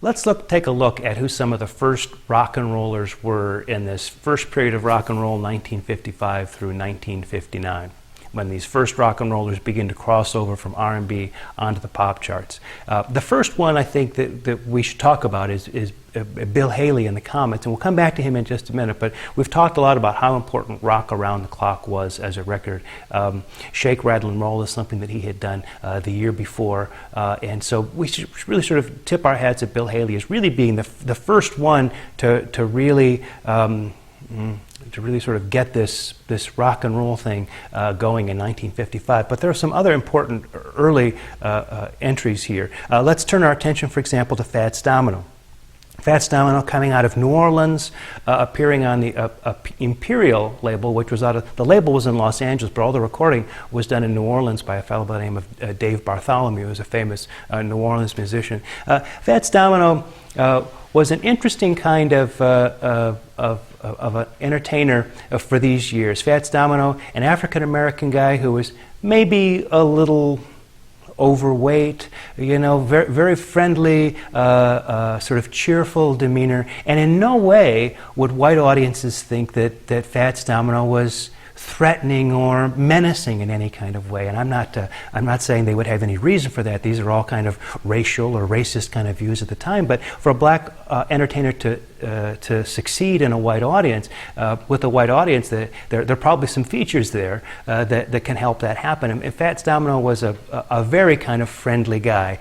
Let's take a look at who some of the first rock and rollers were in this first period of rock and roll, 1955 through 1959, when these first rock and rollers begin to cross over from R&B onto the pop charts. The first one I think that we should talk about is Bill Haley and the Comets, and we'll come back to him in just a minute, but we've talked a lot about how important Rock Around the Clock was as a record. Shake, Rattle, and Roll is something that he had done the year before, and so we should really sort of tip our hats at Bill Haley as really being the first one to really sort of get this rock and roll thing going in 1955. But there are some other important early entries here. Let's turn our attention, for example, to Fats Domino. Fats Domino coming out of New Orleans, appearing on the Imperial label, which was the label was in Los Angeles, but all the recording was done in New Orleans by a fellow by the name of Dave Bartholomew, who's a famous New Orleans musician. Fats Domino was an interesting kind of an entertainer for these years. Fats Domino, an African-American guy who was maybe a little overweight, very, very friendly, sort of cheerful demeanor, and in no way would white audiences think that Fats Domino was threatening or menacing in any kind of way. And I'm not saying they would have any reason for that. These are all kind of racial or racist kind of views at the time. But for a black entertainer to succeed in a white audience, with a white audience, there are probably some features there that can help that happen. And Fats Domino was a very kind of friendly guy.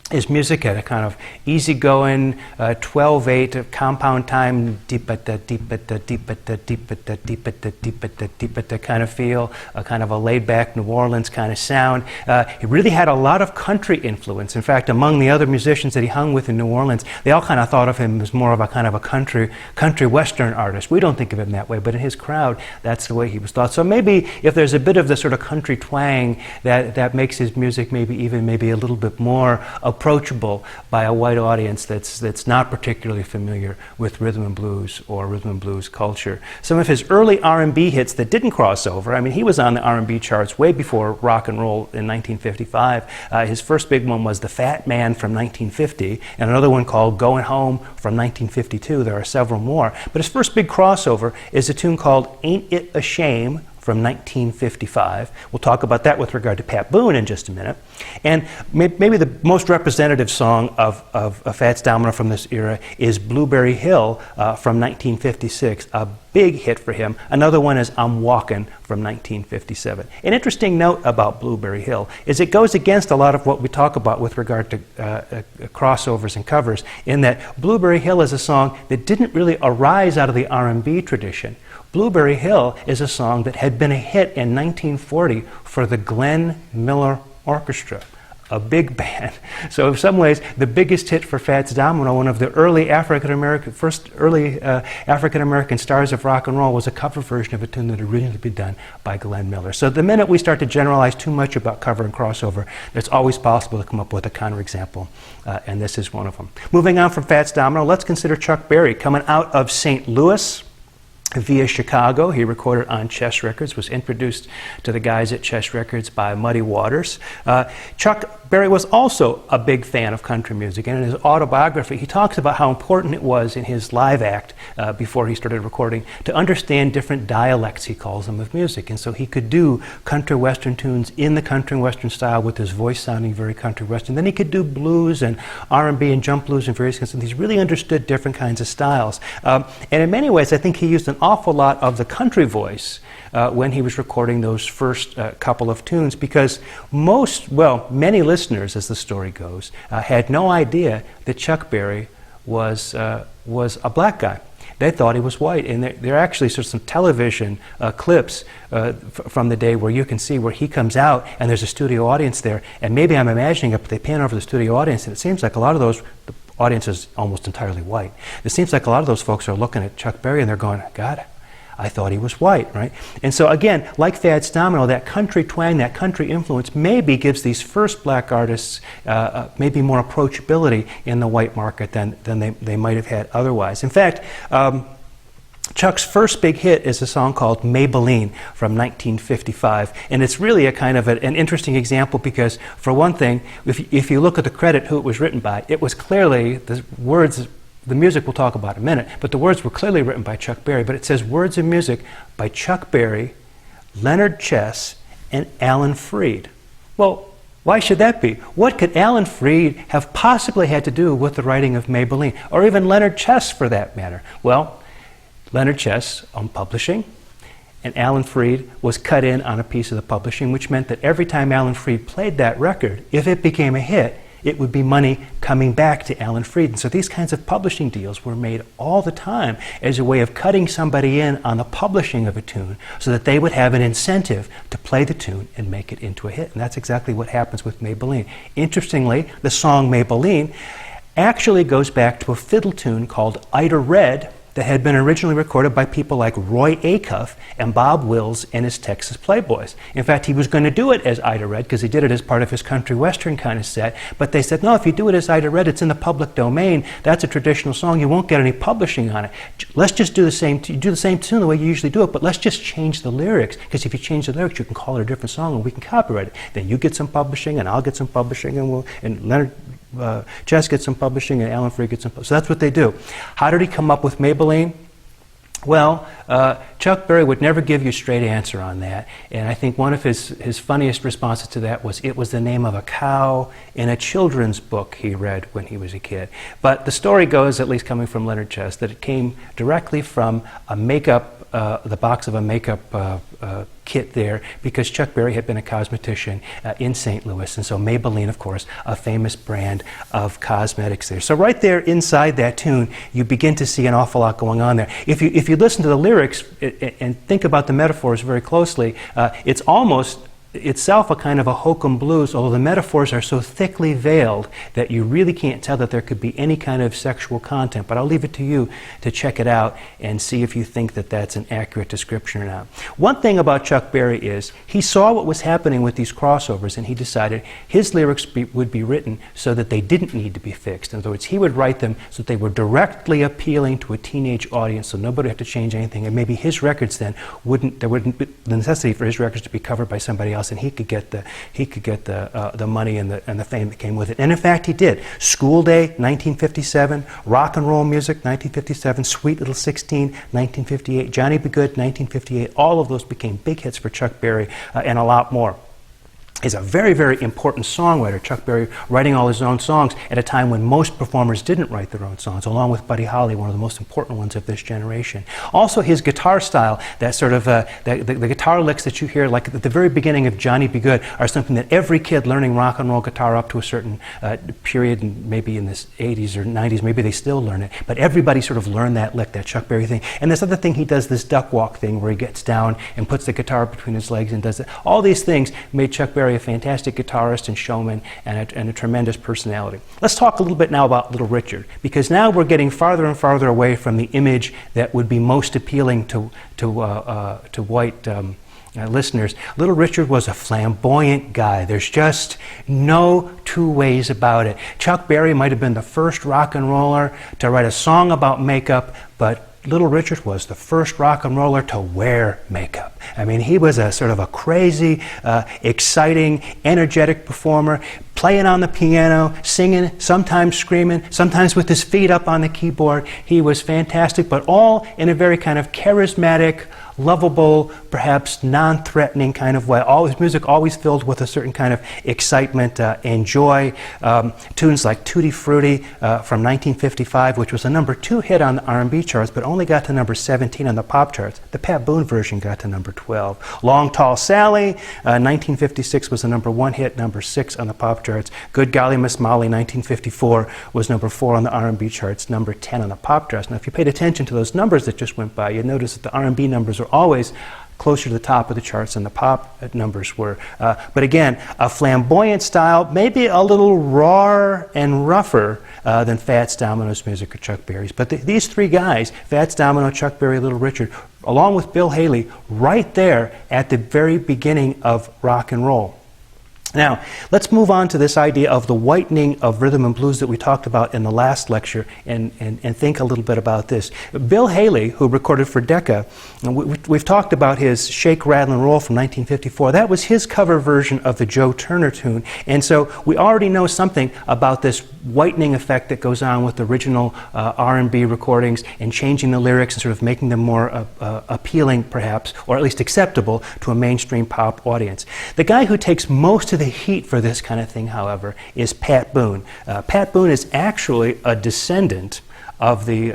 His music had a kind of easygoing 12/8 compound time, deep-a-da, deep-a-da, deep-a-da, deep-a-da, deep-a-da, deep-a-da, deep-a-da kind of feel, a kind of a laid-back New Orleans kind of sound. He really had a lot of country influence. In fact, among the other musicians that he hung with in New Orleans, they all kind of thought of him as more of a kind of a country western artist. We don't think of him that way, but in his crowd, that's the way he was thought. So maybe if there's a bit of the sort of country twang that makes his music maybe a little bit more approachable by a white audience that's not particularly familiar with rhythm and blues or rhythm and blues culture. Some of his early R&B hits that didn't cross over, I mean, he was on the R&B charts way before rock and roll in 1955. His first big one was The Fat Man from 1950, and another one called Going Home from 1952. There are several more. But his first big crossover is a tune called Ain't It a Shame from 1955. We'll talk about that with regard to Pat Boone in just a minute. And maybe the most representative song of Fats Domino from this era is Blueberry Hill from 1956, a big hit for him. Another one is I'm Walkin' from 1957. An interesting note about Blueberry Hill is it goes against a lot of what we talk about with regard to crossovers and covers, in that Blueberry Hill is a song that didn't really arise out of the R&B tradition. Blueberry Hill is a song that had been a hit in 1940 for the Glenn Miller Orchestra, a big band. So in some ways, the biggest hit for Fats Domino, one of the early African-American stars of rock and roll, was a cover version of a tune that had originally been done by Glenn Miller. So the minute we start to generalize too much about cover and crossover, it's always possible to come up with a counterexample, and this is one of them. Moving on from Fats Domino, let's consider Chuck Berry, coming out of St. Louis via Chicago. He recorded on Chess Records, was introduced to the guys at Chess Records by Muddy Waters. Chuck Berry was also a big fan of country music, and in his autobiography he talks about how important it was in his live act before he started recording to understand different dialects, he calls them, of music. And so he could do country western tunes in the country western style with his voice sounding very country western. Then he could do blues and R&B and jump blues and various kinds of things. He really understood different kinds of styles. And in many ways I think he used an awful lot of the country voice when he was recording those first couple of tunes, because many listeners, as the story goes, had no idea that Chuck Berry was a black guy. They thought he was white, and there are actually sort of some television clips from the day where you can see where he comes out and there's a studio audience there, and maybe I'm imagining it, but they pan over the studio audience and it seems like a lot of those, the audience is almost entirely white. It seems like a lot of those folks are looking at Chuck Berry and they're going, God, I thought he was white, right? And so again, like Fats Domino, that country twang, that country influence maybe gives these first black artists maybe more approachability in the white market than they might have had otherwise. In fact, Chuck's first big hit is a song called Maybelline from 1955, and it's really a kind of an interesting example because, for one thing, if you look at the credit who it was written by, it was clearly, the words, the music we'll talk about in a minute, but the words were clearly written by Chuck Berry, but it says words and music by Chuck Berry, Leonard Chess, and Alan Freed. Well, why should that be? What could Alan Freed have possibly had to do with the writing of Maybelline, or even Leonard Chess for that matter? Well, Leonard Chess owned publishing, and Alan Freed was cut in on a piece of the publishing, which meant that every time Alan Freed played that record, if it became a hit, it would be money coming back to Alan Freed. And so these kinds of publishing deals were made all the time as a way of cutting somebody in on the publishing of a tune so that they would have an incentive to play the tune and make it into a hit. And that's exactly what happens with Maybelline. Interestingly, the song Maybelline actually goes back to a fiddle tune called Ida Red that had been originally recorded by people like Roy Acuff and Bob Wills and his Texas Playboys. In fact, he was going to do it as Ida Red because he did it as part of his country western kind of set, but they said, no, if you do it as Ida Red, it's in the public domain. That's a traditional song. You won't get any publishing on it. Let's just do the same tune the way you usually do it, but let's just change the lyrics, because if you change the lyrics, you can call it a different song and we can copyright it. Then you get some publishing and I'll get some publishing, and Leonard Chess gets some publishing and Alan Freed gets some publishing. So that's what they do. How did he come up with Maybelline? Well, Chuck Berry would never give you a straight answer on that, and I think one of his funniest responses to that was it was the name of a cow in a children's book he read when he was a kid. But the story goes, at least coming from Leonard Chess, that it came directly from a makeup, the box of a makeup kit there, because Chuck Berry had been a cosmetician in St. Louis, and so Maybelline, of course, a famous brand of cosmetics there. So right there inside that tune, you begin to see an awful lot going on there. If you listen to the lyrics and think about the metaphors very closely, it's almost itself a kind of a hokum blues, although the metaphors are so thickly veiled that you really can't tell that there could be any kind of sexual content. But I'll leave it to you to check it out and see if you think that that's an accurate description or not. One thing about Chuck Berry is he saw what was happening with these crossovers, and he decided his lyrics would be written so that they didn't need to be fixed. In other words, he would write them so that they were directly appealing to a teenage audience, so nobody would have to change anything. And maybe his records then there wouldn't be the necessity for his records to be covered by somebody else, and he could get the money and the fame that came with it. And in fact, he did. School Day, 1957. Rock and Roll Music, 1957. Sweet Little 16, 1958. Johnny Be Good, 1958. All of those became big hits for Chuck Berry, and a lot more. Is a very, very important songwriter, Chuck Berry, writing all his own songs at a time when most performers didn't write their own songs, along with Buddy Holly, one of the most important ones of this generation. Also, his guitar style, that sort of the guitar licks that you hear, like at the very beginning of Johnny Be Good, are something that every kid learning rock and roll guitar up to a certain period, maybe in the 80s or 90s, maybe they still learn it, but everybody sort of learned that lick, that Chuck Berry thing. And this other thing, he does this duck walk thing where he gets down and puts the guitar between his legs and does it. All these things made Chuck Berry a fantastic guitarist and showman and a tremendous personality. Let's talk a little bit now about Little Richard, because now we're getting farther and farther away from the image that would be most appealing to white listeners. Little Richard was a flamboyant guy. There's just no two ways about it. Chuck Berry might have been the first rock and roller to write a song about makeup, but Little Richard was the first rock and roller to wear makeup. I mean, he was a sort of a crazy, exciting, energetic performer, playing on the piano, singing, sometimes screaming, sometimes with his feet up on the keyboard. He was fantastic, but all in a very kind of charismatic, lovable, perhaps non-threatening kind of way. All his music always filled with a certain kind of excitement and joy. Tunes like Tutti Frutti from 1955, which was a #2 hit on the R&B charts, but only got to number 17 on the pop charts. The Pat Boone version got to number 12. Long Tall Sally, 1956 was a #1 hit, number 6 on the pop charts. Good Golly Miss Molly, 1954 was number 4 on the R&B charts, number 10 on the pop charts. Now, if you paid attention to those numbers that just went by, you'd notice that the R&B numbers are always closer to the top of the charts than the pop numbers were. But again, a flamboyant style, maybe a little raw and rougher than Fats Domino's music or Chuck Berry's. But these three guys, Fats Domino, Chuck Berry, Little Richard, along with Bill Haley, right there at the very beginning of rock and roll. Now, let's move on to this idea of the whitening of rhythm and blues that we talked about in the last lecture and think a little bit about this. Bill Haley, who recorded for Decca, we've talked about his Shake, Rattle, and Roll from 1954. That was his cover version of the Joe Turner tune. And so we already know something about this whitening effect that goes on with the original R&B recordings and changing the lyrics and sort of making them more appealing, perhaps, or at least acceptable to a mainstream pop audience. The guy who takes most of the heat for this kind of thing, however, is Pat Boone. Pat Boone is actually a descendant of the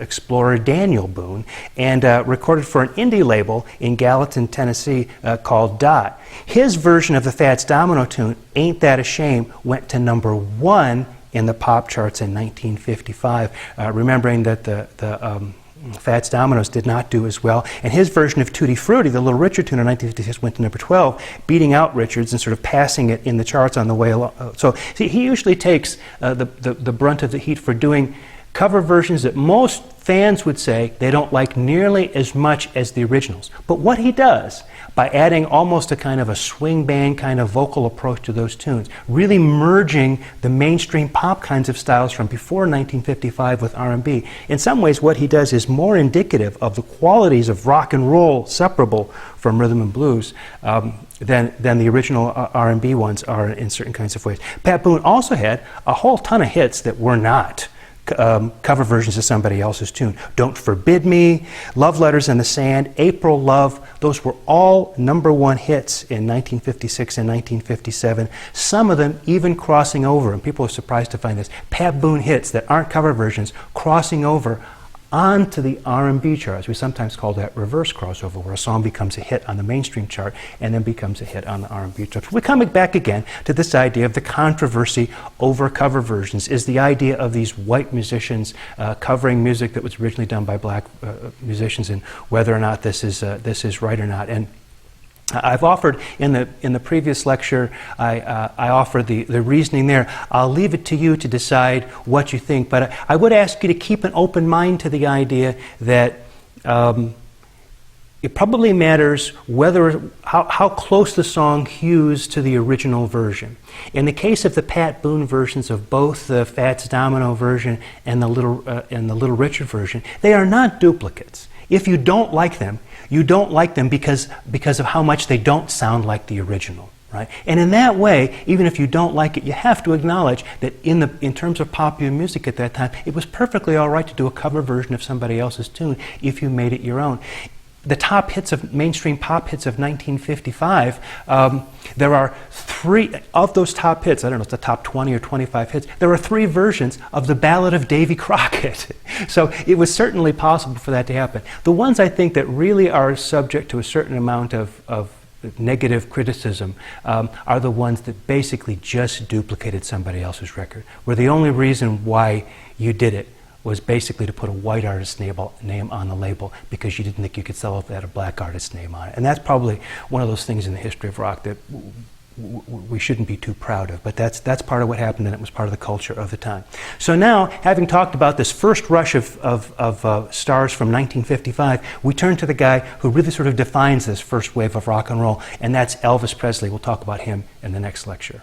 explorer Daniel Boone, and recorded for an indie label in Gallatin, Tennessee called Dot. His version of the Fats Domino tune, Ain't That a Shame, went to #1 in the pop charts in 1955, remembering that the Fats Domino's did not do as well, and his version of Tutti Frutti, the Little Richard tune in 1956, went to #12, beating out Richard's and sort of passing it in the charts on the way along. So see, he usually takes the brunt of the heat for doing cover versions that most fans would say they don't like nearly as much as the originals. But what he does, by adding almost a kind of a swing band kind of vocal approach to those tunes, really merging the mainstream pop kinds of styles from before 1955 with R&B, in some ways what he does is more indicative of the qualities of rock and roll separable from rhythm and blues than the original R&B ones are in certain kinds of ways. Pat Boone also had a whole ton of hits that were not cover versions of somebody else's tune. Don't Forbid Me, Love Letters in the Sand, April Love, those were all #1 hits in 1956 and 1957, some of them even crossing over, and people are surprised to find this, Pat Boone hits that aren't cover versions crossing over onto the R&B charts. We sometimes call that reverse crossover, where a song becomes a hit on the mainstream chart and then becomes a hit on the R&B chart. We're coming back again to this idea of the controversy over cover versions, is the idea of these white musicians covering music that was originally done by black musicians, and whether or not this is right or not. And I've offered in the previous lecture, I offered the reasoning there. I'll leave it to you to decide what you think, but I would ask you to keep an open mind to the idea that it probably matters how close the song hews to the original version. In the case of the Pat Boone versions of both the Fats Domino version and the Little Richard version, they are not duplicates. If you don't like them, you don't like them because of how much they don't sound like the original, right? And in that way, even if you don't like it, you have to acknowledge that in terms of popular music at that time, it was perfectly all right to do a cover version of somebody else's tune if you made it your own. The top hits of mainstream pop hits of 1955, there are 3 of those top hits. I don't know if it's the top 20 or 25 hits. There are 3 versions of the Ballad of Davy Crockett. So it was certainly possible for that to happen. The ones I think that really are subject to a certain amount of negative criticism are the ones that basically just duplicated somebody else's record, where the only reason why you did it was basically to put a white artist's name on the label because you didn't think you could sell it if it had a black artist's name on it. And that's probably one of those things in the history of rock that we shouldn't be too proud of, but that's part of what happened, and it was part of the culture of the time. So now, having talked about this first rush of stars from 1955, we turn to the guy who really sort of defines this first wave of rock and roll, and that's Elvis Presley. We'll talk about him in the next lecture.